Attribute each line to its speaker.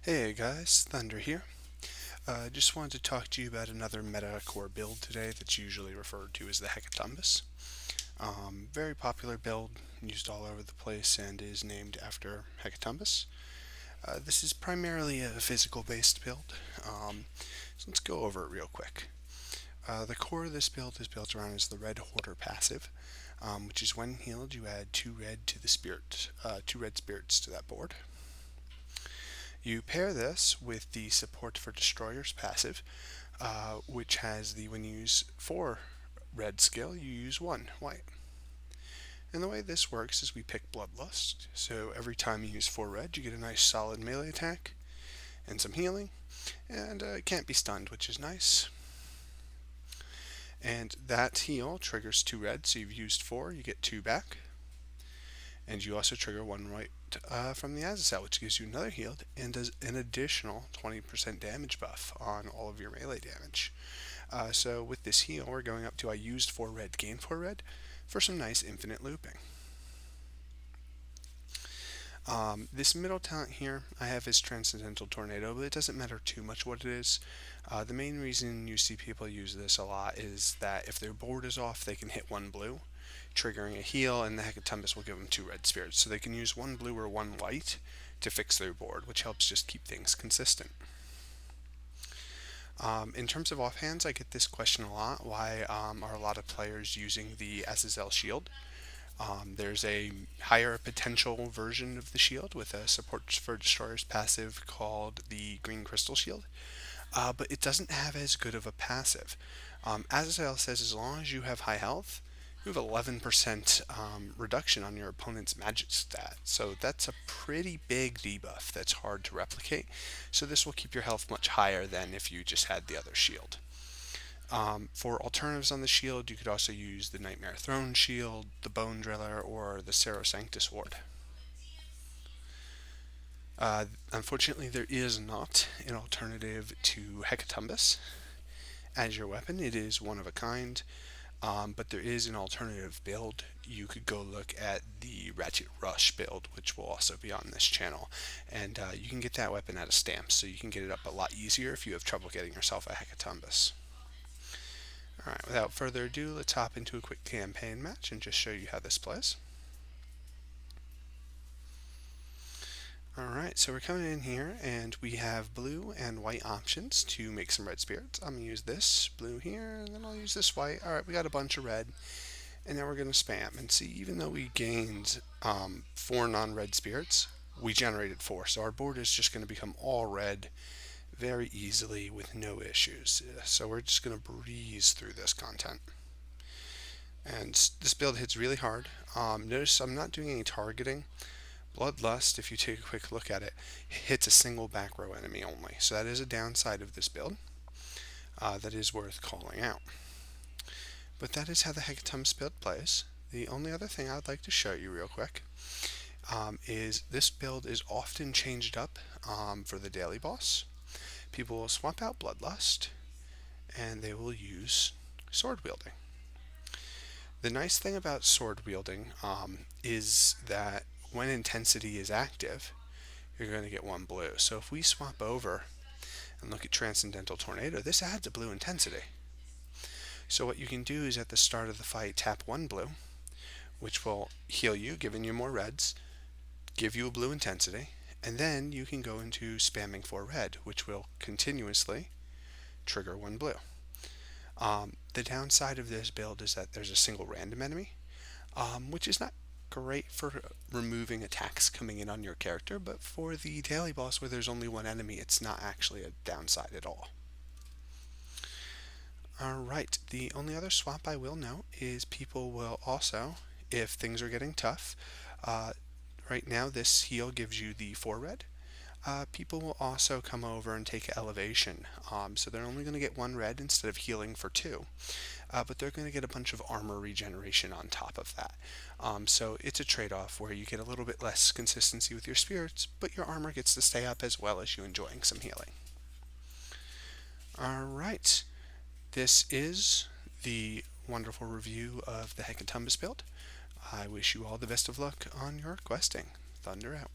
Speaker 1: Hey guys, Thunder here. Just wanted to talk to you about another meta core build today that's usually referred to as the Hecatombus. Very popular build, used all over the place, and is named after Hecatombus. This is primarily a physical based build, so let's go over it real quick. The core of this build is built around as the Red Hoarder passive, which is when healed you add 2 red to the spirit, 2 red spirits to that board. You pair this with the Support for Destroyers passive, which has the when you use 4 red skill, you use 1 white. And the way this works is we pick Bloodlust, so every time you use 4 red, you get a nice solid melee attack and some healing, and it can't be stunned, which is nice. And that heal triggers 2 red, so you've used 4, you get 2 back. And you also trigger 1 white from the Azazel, which gives you another healed and does an additional 20% damage buff on all of your melee damage. So with this heal, we're going up to I used 4 red, gained 4 red for some nice infinite looping. This middle talent here I have is Transcendental Tornado, but it doesn't matter too much what it is. The main reason you see people use this a lot is that if their board is off, they can hit 1 blue, triggering a heal, and the Hecatombus will give them 2 red spirits. So they can use 1 blue or 1 white to fix their board, which helps just keep things consistent. In terms of offhands, I get this question a lot. Why are a lot of players using the Azazel shield? There's a higher potential version of the shield with a Support for Destroyers passive called the Green Crystal Shield, but it doesn't have as good of a passive. Azazel says as long as you have high health, you have 11% reduction on your opponent's magic stat, so that's a pretty big debuff that's hard to replicate, so this will keep your health much higher than if you just had the other shield. For alternatives on the shield, you could also use the Nightmare Throne shield, the Bone Driller, or the Sanctus Ward. Unfortunately, there is not an alternative to Hecatombus as your weapon. It is one of a kind, but there is an alternative build. You could go look at the Ratchet Rush build, which will also be on this channel, and you can get that weapon out of stamps, so you can get it up a lot easier if you have trouble getting yourself a Hecatombus. Alright, without further ado, let's hop into a quick campaign match and just show you how this plays. Alright, so we're coming in here and we have blue and white options to make some red spirits. I'm going to use this blue here and then I'll use this white. Alright, we got a bunch of red and now we're going to spam. And see, even though we gained 4 non-red spirits, we generated 4. So our board is just going to become all red very easily with no issues. So we're just going to breeze through this content. And this build hits really hard. Notice I'm not doing any targeting. Bloodlust, if you take a quick look at it, hits a single back row enemy only. So that is a downside of this build that is worth calling out. But that is how the Hecatombus build plays. The only other thing I'd like to show you real quick is this build is often changed up for the daily boss. People will swap out Bloodlust and they will use sword wielding. The nice thing about sword wielding is that when intensity is active, you're going to get 1 blue. So if we swap over and look at Transcendental Tornado, this adds a blue intensity. So what you can do is at the start of the fight tap 1 blue, which will heal you, giving you more reds, give you a blue intensity, and then you can go into spamming 4 red, which will continuously trigger 1 blue. The downside of this build is that there's a single random enemy, which is not great for removing attacks coming in on your character, but for the daily boss where there's only 1 enemy, it's not actually a downside at all. Alright, the only other swap I will note is people will also, if things are getting tough, right now this heal gives you the 4 red. People will also come over and take elevation, so they're only going to get 1 red instead of healing for 2, but they're going to get a bunch of armor regeneration on top of that. So it's a trade-off where you get a little bit less consistency with your spirits, but your armor gets to stay up as well as you enjoying some healing. Alright, this is the wonderful review of the Hecatombus build. I wish you all the best of luck on your questing. Thunder out.